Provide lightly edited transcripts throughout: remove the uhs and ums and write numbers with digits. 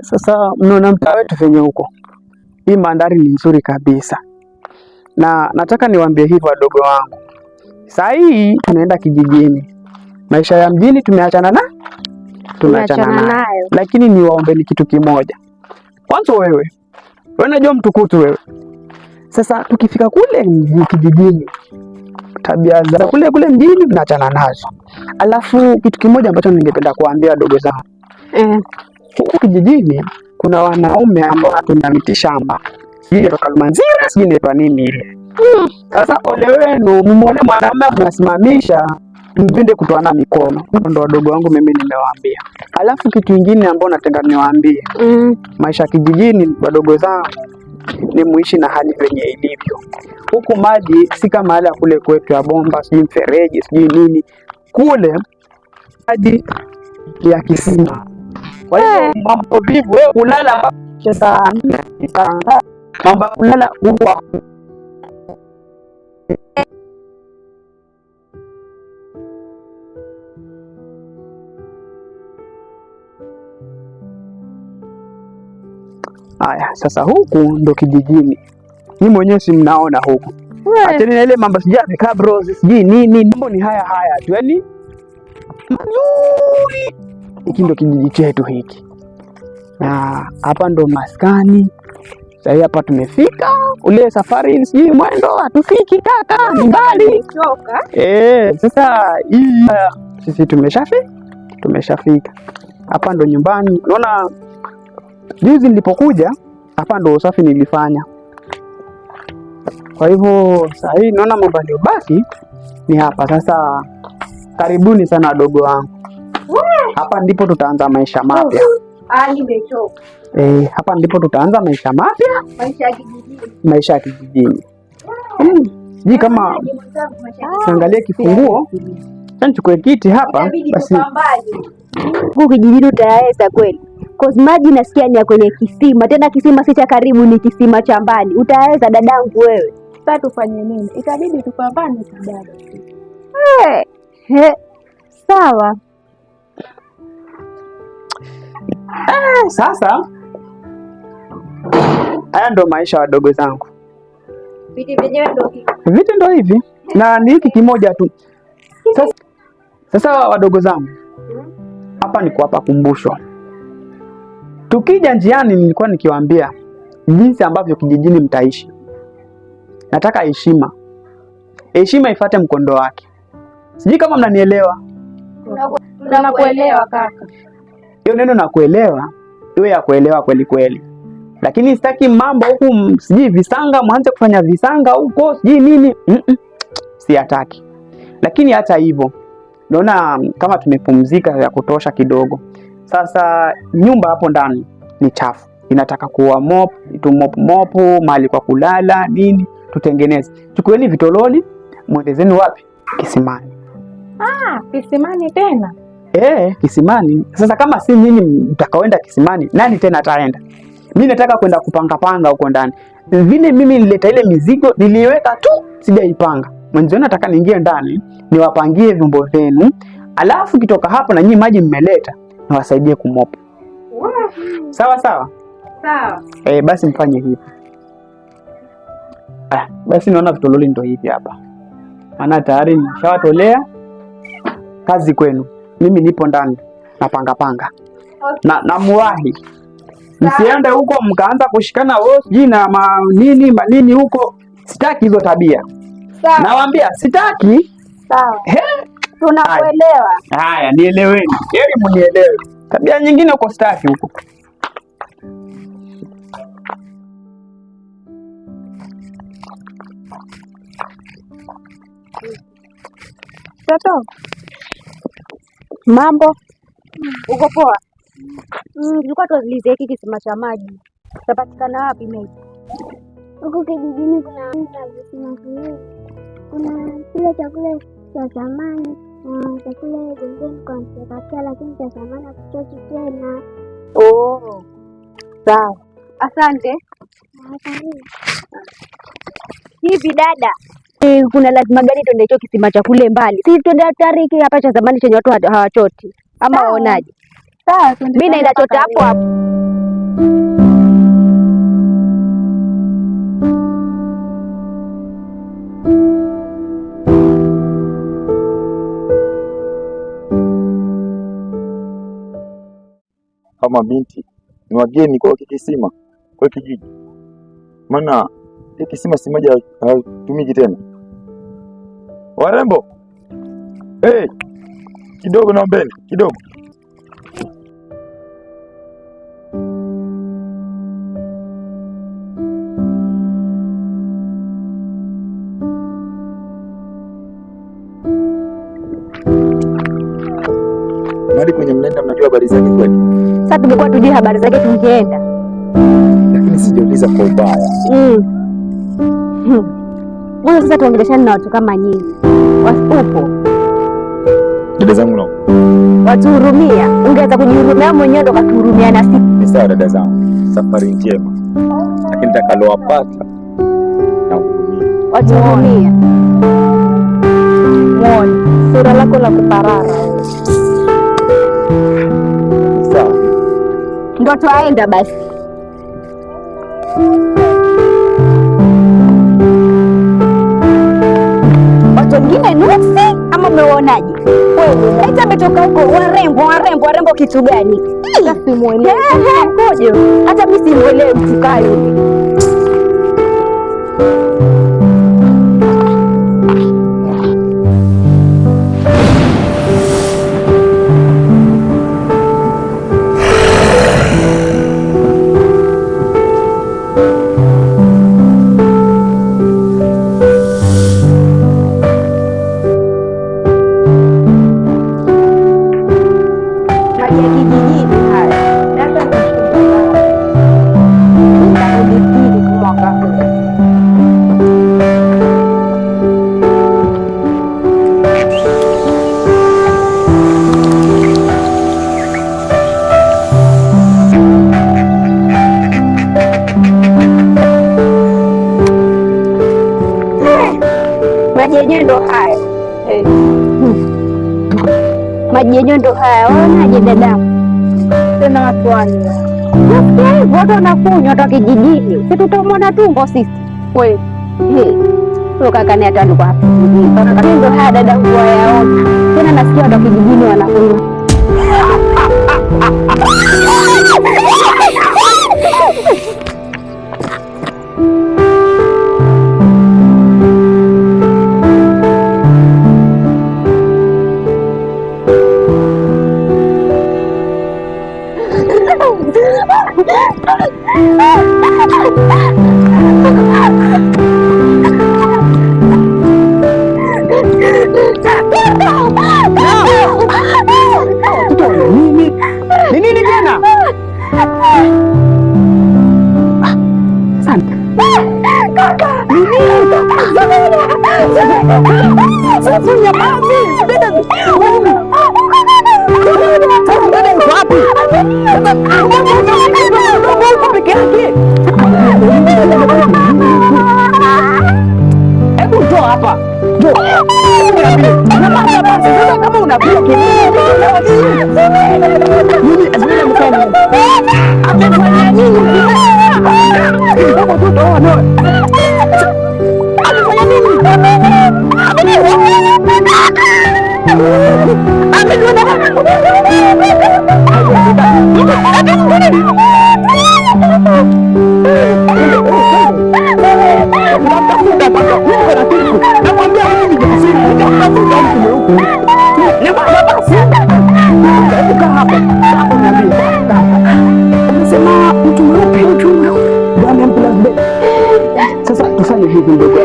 Sasa mnaona mtaa wetu venye huko, hii mandhari ni nzuri kabisa, na nataka niwaambie hivi wadogo wangu, saa hii tunaenda kijijini. Maisha ya mjini tumeachana nayo, lakini niwaombeni kitu kimoja. Kwanza wewe unajua mtukutu wewe. Sasa tukifika kule kijijini, tabia za kule mjini mnaachana nazo. Alafu kitu kimoja ambacho ningependa kuambia wadogo zangu, huku kijijini kuna wanaume ambao tuna miti shamba, sijui kutoka Manzira, sijui inaitwa nini ile. Sasa ole wenu muone mwanaume anasimamisha mpende kutoana mikono. Ndio wadogo wangu mimi nimewaambia. Alafu kitu kingine ambao nataka niwaambie, maisha kijijini wadogo zangu ni muishi na hali venye ilivyo. Huku maji si kama mahali kule kwetu ya bomba, sijui mfereji, sijui nini. Kule maji ya kisima. Kwa hiyo mambo vivu wewe kulala sana. Mambo kulala huko. Aya, sasa huku ndo kijijini. Ni mwenyewe si mnaona huku. Acheni na ile mambo sijui amekaa bros, sijui nini. Mambo ni haya tu. Yaani nzuri. Hiki ndo kijiji chetu hiki. Na hapa ndo maskani. Sasa hapa tumefika. Ule safari sijui mwendo hatufiki kaka, ni mbali. Sasa hii sisi tumeshafika. Hapa ndo nyumbani. Unaona juzi nilipokuja hapa ndo usafi nilifanya. Kwa hivyo sasa hii naona mambo ndio basi ni hapa. Sasa karibuni sana wadogo wangu. Hapa ndipo tutaanza maisha mapya. Nimechoka. Hapa ndipo tutaanza maisha mapya. Maisha ya kijijini. Sijui kama angalia kifunguo. Sasa nichukue kiti hapa basi. Huku kijijini utaweza kweli? Cause maji nasikia ni ya kwenye kisima. Tena kisima si cha karibu, ni kisima cha mbali. Utaweza dadangu wewe? Sasa tufanye nini? Itabidi tupambane dada. Sawa. Sasa haya ndo maisha wadogo zangu. Vitu ndo hivi. Na ni hiki kimoja tu. Sasa wadogo zangu, hapa ni kuwapa kumbusho. Tukija njiani nilikuwa nikiwaambia jinsi ambavyo kijijini mtaishi. Nataka heshima. Heshima ifuate mkondo wake. Sijui kama mnanielewa. Tunakuelewa kaka. Hiyo neno na kuelewa iwe ya kuelewa kweli kweli. Lakini sitaki mambo huku sijui visanga, mwanze kufanya visanga huko sijui nini. Siyataki. Lakini hata hivyo naona kama tumepumzika ya kutosha kidogo. Sasa nyumba hapo ndani ni chafu. Inataka kuwa mopu, mahali kwa kulala, nini, tutengeneze. Chukueni vitololi, mwendezeni wapi? Kisimani. Kisimani tena? Kisimani. Sasa kama si nyinyi mtakaoenda kisimani, nani tena ataenda? Mimi nataka kwenda kupanga huko ndani. Vile mimi nileta ile mizigo, niliweka tu, sijaipanga. Mwanzo nataka niingie ndani, niwapangie vyombo vyenu. Alafu kitoka hapo na nyinyi maji mmeleta, niwasaidie kumopa. Sawa. Sawa. Basi mfanye hivi. Basi naona vitololi ndo hivi hapa. Maana tayari nishawatolea kazi kwenu. Mimi nipo ndani napanga. Na muwahi. Msiende huko mkaanza kushikana sijui na manini huko. Sitaki hizo tabia. Sawa. Nawaambia sitaki. Sawa. Tunakuelewa. Haya, nieleweni. Heri mnielewe. Tabia nyingine uko sitaki huko. Toto. Mambo? Uko poa? Tulikuwa tuulize hiki kisima cha maji. Tutapatikana wapi mimi? Huku kijijini kuna visima viwili. Kuna kile chakula cha zamani na chakula jingine kwa mchakatia, lakini cha zamani hakichoki tena. Sawa. Asante. Hivi dada, kuna lazima gani tuende hicho kisima cha kule mbali? Si tuende tariki hapa cha zamani chenye watu hawachoti. Ama waonaje? Sawa, Mimi naenda chota hapo hapo. Kama binti ni wageni kwa kisima kwa kijiji, maana hiki kisima si moja hatumiki tena. Warembo, hey, kidogo naombeni kidogo. Mali kwenye mnaenda, mnajua habari zake kweli? Sasa tumekuwa tujue habari zake tungeenda. Lakini sijauliza kwa ubaya. Wewe sasa tuongeleshane na watu kama nyinyi. Wasipo. Dada zangu nao. Watuhurumia. Ungeweza kujihurumia mwenyewe ndo katuhurumia na sisi. Ni sawa dada zangu. Safari njema. Lakini takalowapata na uhurumia. Watuhurumia. Mwone sura lako la kuparara. Sawa. Ndo twaenda basi. Watu wengine nuksi ama umeonaje? Wewe eti ametoka huko warembo kitu gani? Simuelewi. Ngoja. Hata mimi simuelewi mtu kayo. Maji yenyewe ndo haya. Maji yenyewe ndo haya. Waonaje dadangu? Tena watu wale. Nasikia hivyo watu wanakunywa watu wa kijijini. Si tutamwona tumbo sisi. Kweli. Kakani hata alikuwa hapa. Kakani ndo haya dadangu wayaona. Tena nasikia watu wa kijijini wanakunywa. Ni nini tena? Asante. Hebu toa hapa. Kama unajua amefanya nini? Umesema mtu mweupe sasa tufanye hivi ndogo,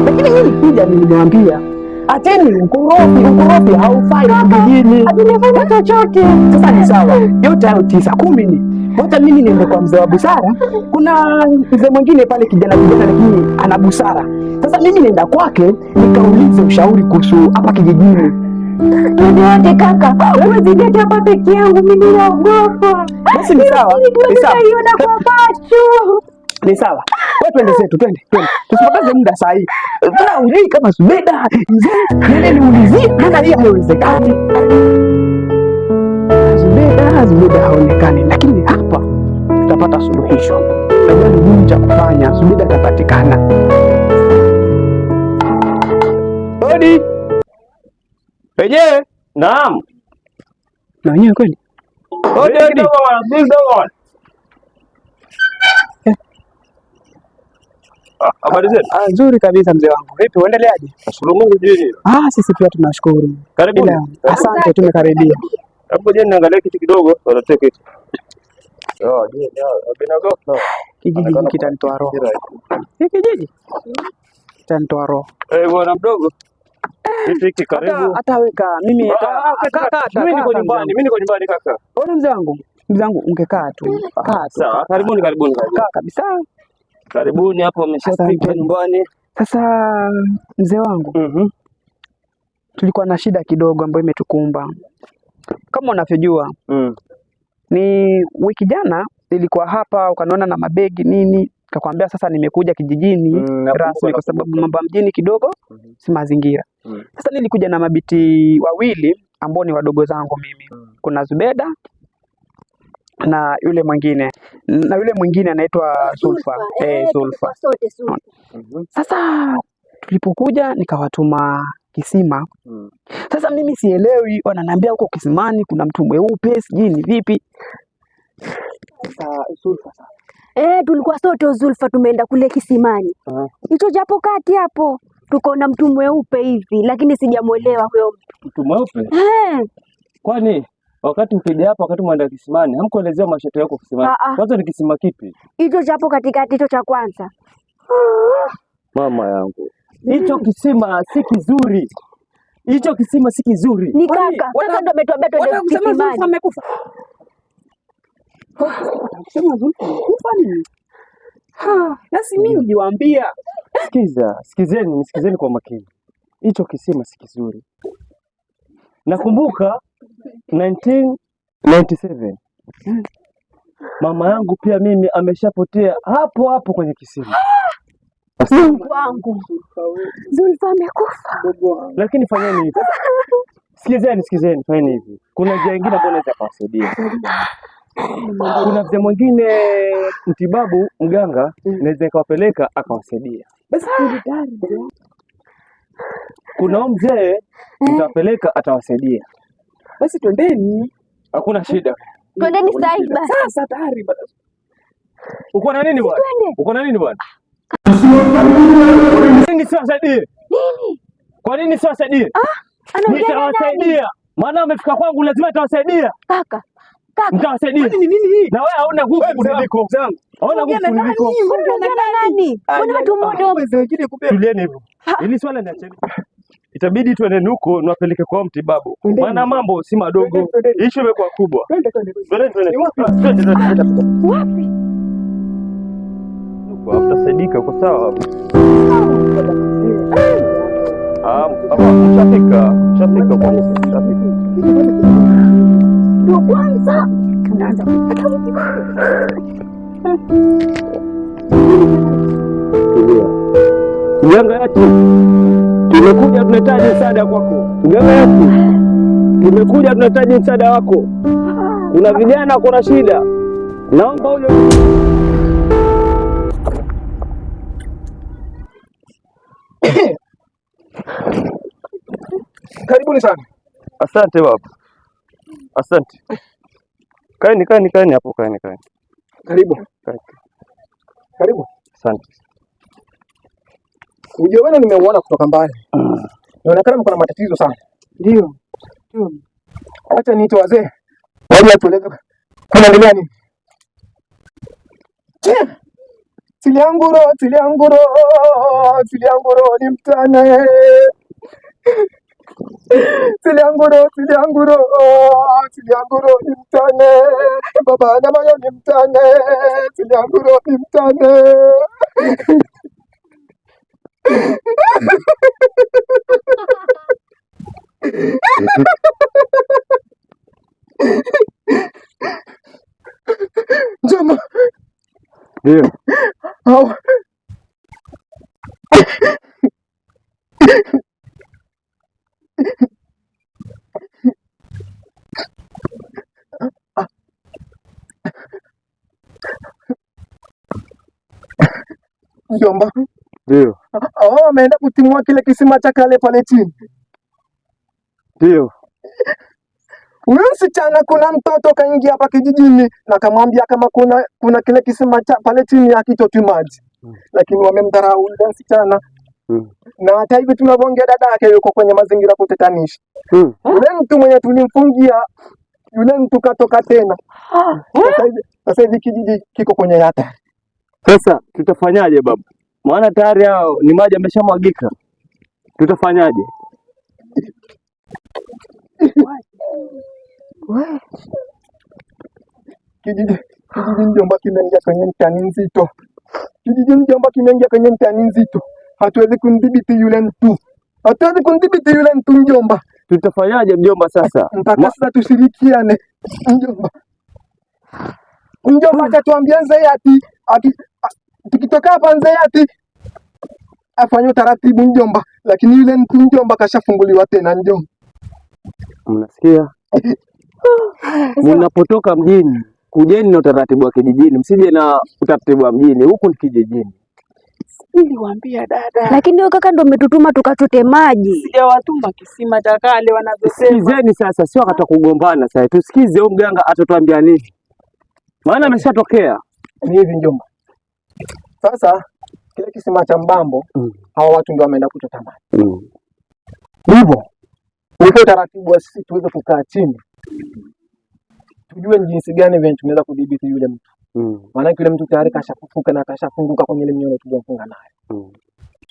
lakini hili pija nimewambia ateni ukorofi haufai kijijini. Hajafanya chochote. Sasa ni sawa, yote hayo 9 10 ni hata mimi niende kwa mzee wa busara. Kuna mzee mwingine pale kijana lakini ana busara. Sasa mimi nenda kwake nikaulize ushauri kuhusu hapa kijijini. Tuende kaka, wewe zingine hapa peke yangu, mimi naogopa. Basi ni sawa, ni sawa. Niona kwa macho. Ni sawa. Wewe twende zetu, twende. Tusipoteze muda saa hii. Tuna ulii kama Zubeda, mzee, nene niulizie, maana hii haiwezekani. Zubeda, Zubeda haonekani, lakini hapa tutapata suluhisho. Najua ni nini cha kufanya, Zubeda atapatikana. Hodi. Wenyewe? Naam. Na wenyewe kweli? Hodi. Habari zetu? Nzuri kabisa mzee wangu. Vipi, uendeleaje? Nashukuru Mungu jini. Sisi pia tunashukuru. Karibuni. Asante, tumekaribia. Hapo je, niangalie kitu kidogo, watoe kitu. Kijiji hiki kitanitoa roho. Hiki kijiji kitanitoa roho. Bwana mdogo. Hiki karibu. Hata weka mimi kaka, mimi niko nyumbani kaka. Bwana mzee wangu ungekaa tu. Kaa tu. Sawa, karibuni. Kaa kabisa. Karibuni hapo, ameshafika nyumbani. Sasa mzee wangu, tulikuwa na shida kidogo ambayo imetukumba. Kama unavyojua, ni wiki jana nilikuwa hapa, ukaniona na mabegi nini, kakwambia sasa nimekuja kijijini rasmi kwa sababu mambo mjini kidogo si mazingira. Sasa nilikuja na mabiti wawili ambao ni wadogo zangu mimi. Kuna Zubeda na yule mwingine anaitwa Sulfa. Sulfa. Sasa tulipokuja nikawatuma kisima. Sasa mimi sielewi, wananiambia huko kisimani kuna mtu mweupe, sijui ni vipi. Sasa Sulfa tulikuwa sote Zulfa tumeenda kule kisimani. Hicho japo kati hapo tukaona mtu mweupe hivi, lakini sijamuelewa huyo mtu mweupe. Kwani wakati mkija hapa, wakati mwenda kisimani, hamkuelezea masharti yako kisimani? Kwanza ni kisima kipi? Hicho japo katikati, hicho cha kwanza. Mama yangu, hicho kisima si kizuri. Hicho kisima si kizuri. Ni kaka, sasa ndo ametuambia twende kisimani. Amekufa. Sema Zulfa amekufa nini? Nasi mimi nijiwaambia. Sikizeni kwa makini. Hicho kisima si kizuri. Nakumbuka 1997 mama yangu pia mimi ameshapotea hapo hapo kwenye kisima. Wangu Zulfa amekufa. Lakini fanyeni hivi. Sikizeni, fanyeni hivi. Kuna njia nyingine ambayo naweza kuwasaidia. Kuna mzee mwingine mtibabu mganga naweza nikawapeleka akawasaidia. Basi kuna mzee nitawapeleka atawasaidia. Basi twendeni. Hakuna shida. Twendeni sasa. Sasa tayari bwana. Uko na nini bwana? Nisiwasaidie. Nini? Kwa nini siwasaidie? Nitawasaidia. Maana amefika kwangu lazima nitawasaidia. Kaka. Nitawasaidia. Nini hii? Na wewe hauna nguvu kuniliko. Hauna nguvu kuniliko. Nani? Mbona watu mmoja Tulieni hivyo. Ili swala niacheni. Itabidi twende huko niwapeleke kwa mtibabu. Maana mambo si madogo. Issue imekuwa kubwa. Twende. wapi? Mtasaidika kwa sawa. Mshafika kwa Ndio kwanza tunaanza mganga yetu, tumekuja tunahitaji msaada kwako. Mganga yetu, tumekuja tunahitaji msaada wako. Kuna vijana kuna shida, naomba huyo. Karibuni sana. Asante baba. Asante. Kaeni hapo, kaeni. Karibu. Asante. Ujio wenu nimeuona kutoka mbali. Inaonekana mko na matatizo sana. Ndio. Acha niite wazee. Waje atueleze kunaendelea nini. Tilianguro ni mtane. Tilianguro ni mtane. Baba na mama ni mtane. Tilianguro ni mtane. Njama. Ndio. Mjomba. Ndio. Ameenda kutimua kile kisima cha kale pale chini. Ndio. Huyo msichana, kuna mtoto kaingia hapa kijijini na kamwambia kama kuna kile kisima cha pale chini hakitoti maji. Lakini wamemdharau yule msichana. Na hata hivi tunavyoongea dada yake yuko kwenye mazingira kutetanishi. Yule mtu mwenye tulimfungia, yule mtu katoka tena. Sasa hivi kijiji kiko kwenye hatari. Sasa tutafanyaje baba? Maana tayari hao ni maji yameshamwagika. Tutafanyaje? Kijiji mjomba kimeingia kwenye mtani nzito. Kijiji mjomba kimeingia kwenye mtani nzito. Hatuwezi kumdhibiti yule mtu. Mjomba. Tutafanyaje mjomba sasa? Mpaka sasa tushirikiane mjomba. Mjomba atatuambia Nzeyati, tukitoka hapa Nzeyati afanye utaratibu mjomba, lakini yule mtu mjomba kashafunguliwa tena mjomba. Mnasikia? Mnapotoka mjini, kujeni na utaratibu wa kijijini, msije na utaratibu wa mjini. Huku ni kijijini. Niliwaambia dada. Lakini wewe kaka ndo umetutuma tukachote maji. Sijawatuma kisima cha kale wanavyosema. Sikizeni sasa, sio wakati wa kugombana sasa. Tusikize huyu mganga atatuambia nini. Maana ameshatokea. Ni hivi mjomba. Sasa kile kisima cha Mbambo, hawa watu ndio wameenda kuchota maji. Hivyo uko utaratibu wa sisi tuweze kukaa chini. Tujue ni jinsi gani vile tunaweza kudhibiti yule mtu. Maana yule mtu tayari kashafufuka na kashafunguka kwenye ile mnyororo tuliofunga naye.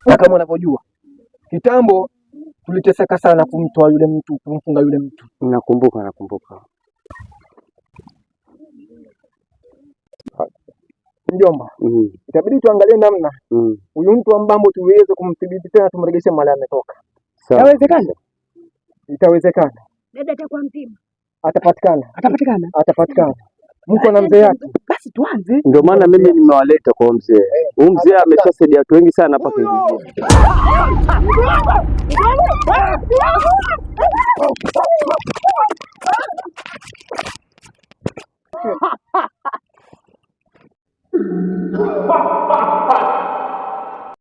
Na kama unavyojua, kitambo tuliteseka sana kumtoa yule mtu, kumfunga yule mtu. Nakumbuka. Mjomba, itabidi tuangalie namna huyu mtu wa Mbambo tuweze kumthibiti tena, tumregeshe mahali ametoka. Yawezekana? Itawezekana. Dada atakuwa mtima. Atapatikana. Mko na mzee yake. Basi tuanze. Ndio maana mimi nimewaleta kwa mzee. Huyu mzee ameshasaidia watu wengi sana hapa kijijini.